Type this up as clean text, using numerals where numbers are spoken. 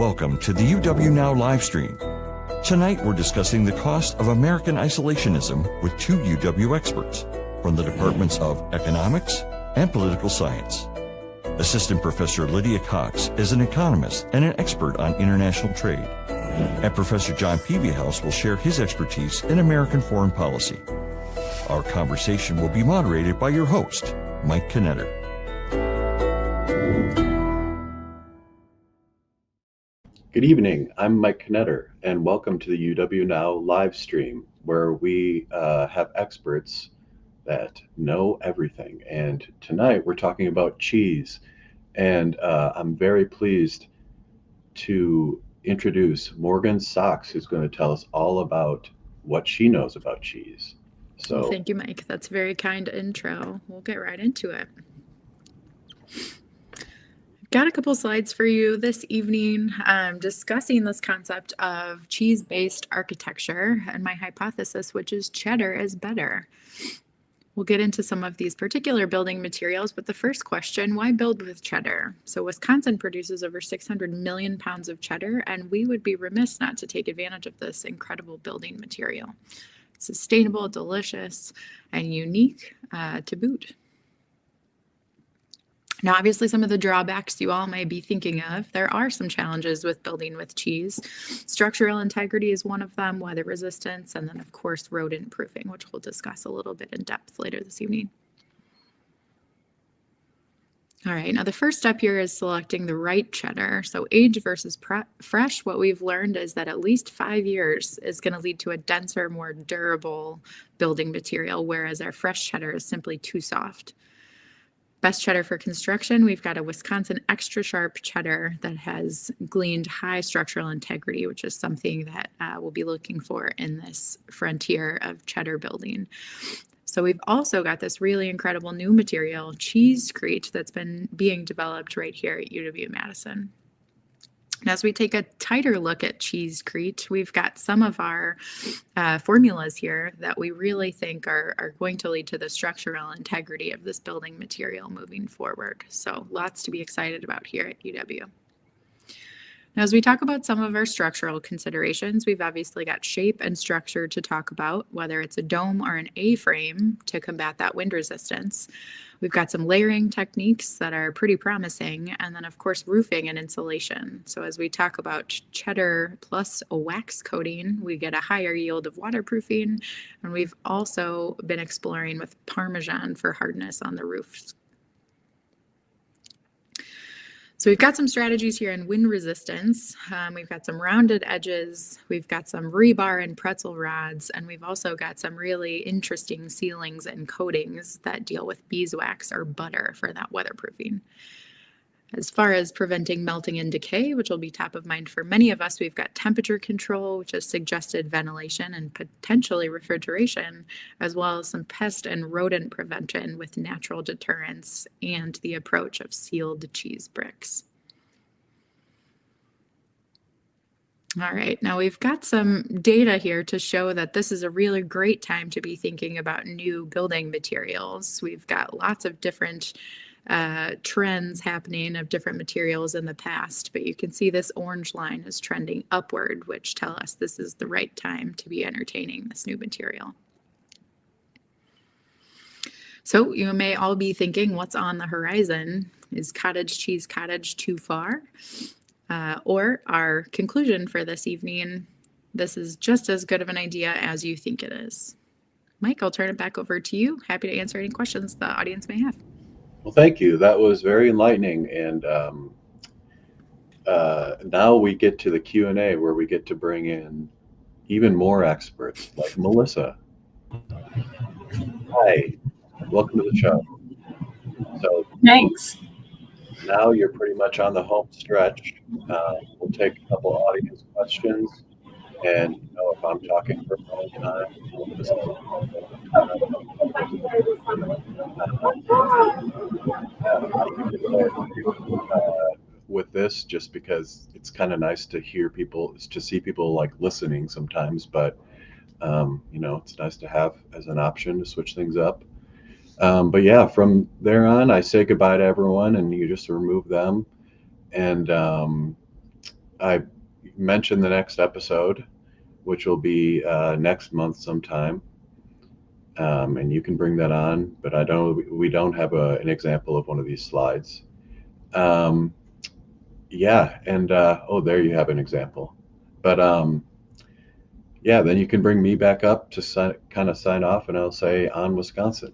Welcome to the UW Now live stream. Tonight we're discussing the cost of American isolationism with two UW experts from the departments of Economics and Political Science. Assistant Professor Lydia Cox is an economist and an expert on international trade. And Professor John Peevyhouse will share his expertise in American foreign policy. Our conversation will be moderated by your host, Mike Knetter. Good evening, I'm Mike Knetter, and welcome to the UW Now live stream, where we have experts that know everything. And tonight we're talking about cheese, and I'm very pleased to introduce Morgan Sachs, who's going to tell us all about what she knows about cheese. So thank you, Mike. That's a very kind intro. We'll get right into it. Got a couple slides for you this evening discussing this concept of cheese-based architecture and my hypothesis, which is cheddar is better. We'll get into some of these particular building materials, but the first question, why build with cheddar? So Wisconsin produces over 600 million pounds of cheddar, and we would be remiss not to take advantage of this incredible building material. It's sustainable, delicious, and unique to boot. Now, obviously, some of the drawbacks you all may be thinking of, there are some challenges with building with cheese. Structural integrity is one of them, weather resistance, and then, of course, rodent proofing, which we'll discuss a little bit in depth later this evening. All right, now the first step here is selecting the right cheddar. So age versus fresh, what we've learned is that at least 5 years is going to lead to a denser, more durable building material, whereas our fresh cheddar is simply too soft. Best cheddar for construction, we've got a Wisconsin extra sharp cheddar that has gleaned high structural integrity, which is something that we'll be looking for in this frontier of cheddar building. So we've also got this really incredible new material, Cheesecrete, that's been being developed right here at UW-Madison. Now, as we take a tighter look at Cheesecrete, we've got some of our formulas here that we really think are going to lead to the structural integrity of this building material moving forward. So lots to be excited about here at UW. Now, as we talk about some of our structural considerations, we've obviously got shape and structure to talk about, whether it's a dome or an A-frame to combat that wind resistance. We've got some layering techniques that are pretty promising, and then, of course, roofing and insulation. So as we talk about cheddar plus a wax coating, we get a higher yield of waterproofing, and we've also been exploring with Parmesan for hardness on the roofs. So we've got some strategies here in wind resistance. We've got some rounded edges, we've got some rebar and pretzel rods, and we've also got some really interesting ceilings and coatings that deal with beeswax or butter for that weatherproofing. As far as preventing melting and decay, which will be top of mind for many of us, we've got temperature control, which is suggested ventilation and potentially refrigeration, as well as some pest and rodent prevention with natural deterrents and the approach of sealed cheese bricks. All right, now we've got some data here to show that this is a really great time to be thinking about new building materials. We've got lots of different trends happening of different materials in the past, but you can see this orange line is trending upward, which tell us this is the right time to be entertaining this new material. So you may all be thinking, what's on the horizon? Is cottage cheese cottage too far? Or our conclusion for this evening, this is just as good of an idea as you think it is. Mike, I'll turn it back over to you. Happy to answer any questions the audience may have. Well, thank you. That was very enlightening. And now we get to the Q&A, where we get to bring in even more experts like Melissa. Hi, welcome to the show. So thanks. Now you're pretty much on the home stretch. We'll take a couple audience questions. And you know, if I'm talking for a long time, with this, just because it's kind of nice to hear people, to see people like listening sometimes, but you know, it's nice to have as an option to switch things up. But yeah, from there on, I say goodbye to everyone, and you just remove them. And I mentioned the next episode, which will be next month sometime. And you can bring that on, but we don't have an example of one of these slides. Yeah, and there you have an example. But yeah, then you can bring me back up to kind of sign off, and I'll say on Wisconsin.